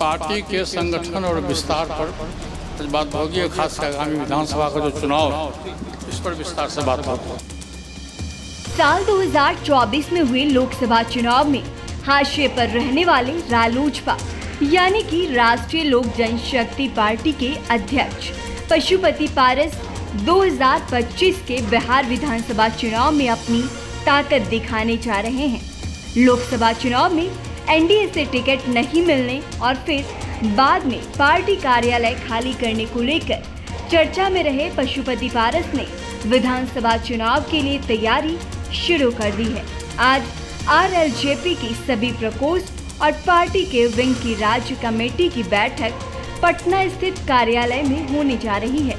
Party के संगठन और विस्तार पर बात होगी, खासकर आगामी विधानसभा का जो चुनाव है इस पर विस्तार से बात होगी। साल 2024 में हुए लोकसभा चुनाव में हाशिए पर रहने वाले रालोजपा यानी कि राष्ट्रीय लोक जनशक्ति पार्टी के अध्यक्ष पशुपति पारस 2025 के बिहार विधानसभा चुनाव में अपनी ताकत दिखाने जा रहे हैं। लोकसभा चुनाव में एनडीए से टिकट नहीं मिलने और फिर बाद में पार्टी कार्यालय खाली करने को लेकर चर्चा में रहे पशुपति पारस ने विधानसभा चुनाव के लिए तैयारी शुरू कर दी है। आज आरएलजेपी की सभी प्रकोष्ठ और पार्टी के विंग की राज्य कमेटी की बैठक पटना स्थित कार्यालय में होने जा रही है।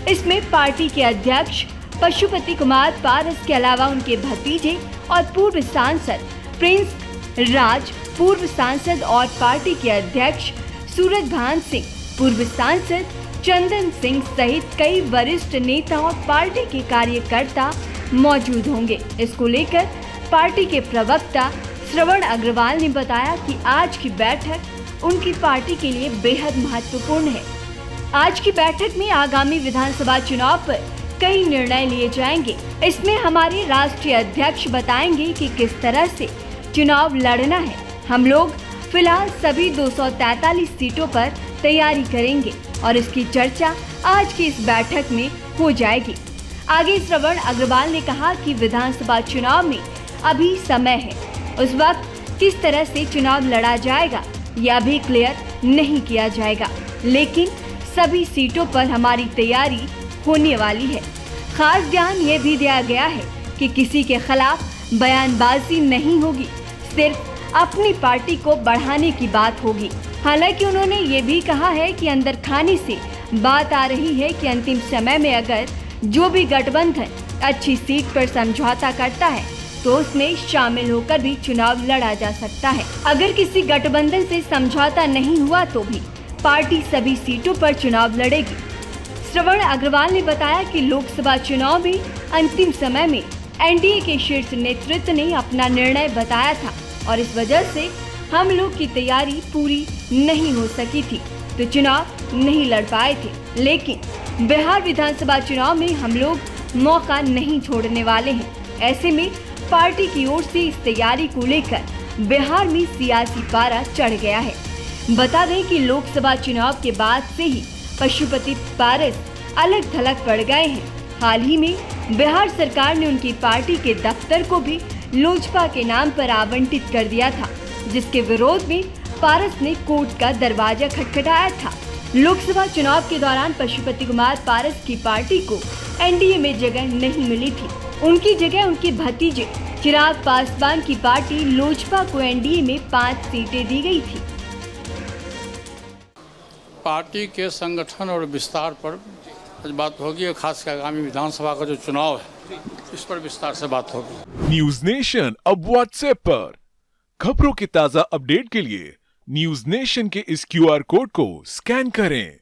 इसमें पार्टी के अध्यक्ष पशुपति कुमार पारस के अलावा उनके भतीजे और पूर्व सांसद प्रिंस राज, पूर्व सांसद और पार्टी के अध्यक्ष सूरजभान सिंह, पूर्व सांसद चंदन सिंह सहित कई वरिष्ठ नेता और पार्टी के कार्यकर्ता मौजूद होंगे। इसको लेकर पार्टी के प्रवक्ता श्रवण अग्रवाल ने बताया कि आज की बैठक उनकी पार्टी के लिए बेहद महत्वपूर्ण है। आज की बैठक में आगामी विधानसभा चुनाव पर कई निर्णय लिए जाएंगे। इसमें हमारे राष्ट्रीय अध्यक्ष बताएंगे कि किस तरह से चुनाव लड़ना है। हम लोग फिलहाल सभी 243 सीटों पर तैयारी करेंगे और इसकी चर्चा आज की इस बैठक में हो जाएगी। आगे श्रवण अग्रवाल ने कहा कि विधानसभा चुनाव में अभी समय है, उस वक्त किस तरह से चुनाव लड़ा जाएगा यह अभी क्लियर नहीं किया जाएगा, लेकिन सभी सीटों पर हमारी तैयारी होने वाली है। खास ध्यान ये भी दिया गया है कि किसी के खिलाफ बयानबाजी नहीं होगी, सिर्फ अपनी पार्टी को बढ़ाने की बात होगी। हालांकि उन्होंने ये भी कहा है कि अंदर खाने से बात आ रही है कि अंतिम समय में अगर जो भी गठबंधन अच्छी सीट पर समझौता करता है तो उसमें शामिल होकर भी चुनाव लड़ा जा सकता है। अगर किसी गठबंधन से समझौता नहीं हुआ तो भी पार्टी सभी सीटों पर चुनाव लड़ेगी। श्रवण अग्रवाल ने बताया कि लोकसभा चुनाव में अंतिम समय में एनडीए के शीर्ष नेतृत्व ने अपना निर्णय बताया था और इस वजह से हम लोग की तैयारी पूरी नहीं हो सकी थी तो चुनाव नहीं लड़ पाए थे, लेकिन बिहार विधानसभा चुनाव में हम लोग मौका नहीं छोड़ने वाले हैं। ऐसे में पार्टी की ओर से इस तैयारी को लेकर बिहार में सियासी पारा चढ़ गया है। बता दें कि लोकसभा चुनाव के बाद से ही पशुपति पारस अलग थलग पड़ गए हैं। हाल ही में बिहार सरकार ने उनकी पार्टी के दफ्तर को भी लोजपा के नाम पर आवंटित कर दिया था, जिसके विरोध में पारस ने कोर्ट का दरवाजा खटखटाया था। लोकसभा चुनाव के दौरान पशुपति कुमार पारस की पार्टी को एनडीए में जगह नहीं मिली थी। उनकी जगह उनके भतीजे चिराग पासवान की पार्टी लोजपा को एनडीए में 5 सीटें दी गई थी। पार्टी के संगठन और विस्तार पर बात होगी, खासकर आगामी विधानसभा का जो चुनाव है इस पर विस्तार से बात होगी। न्यूज नेशन अब व्हाट्सएप पर खबरों की ताजा अपडेट के लिए न्यूज नेशन के इस क्यूआर कोड को स्कैन करें।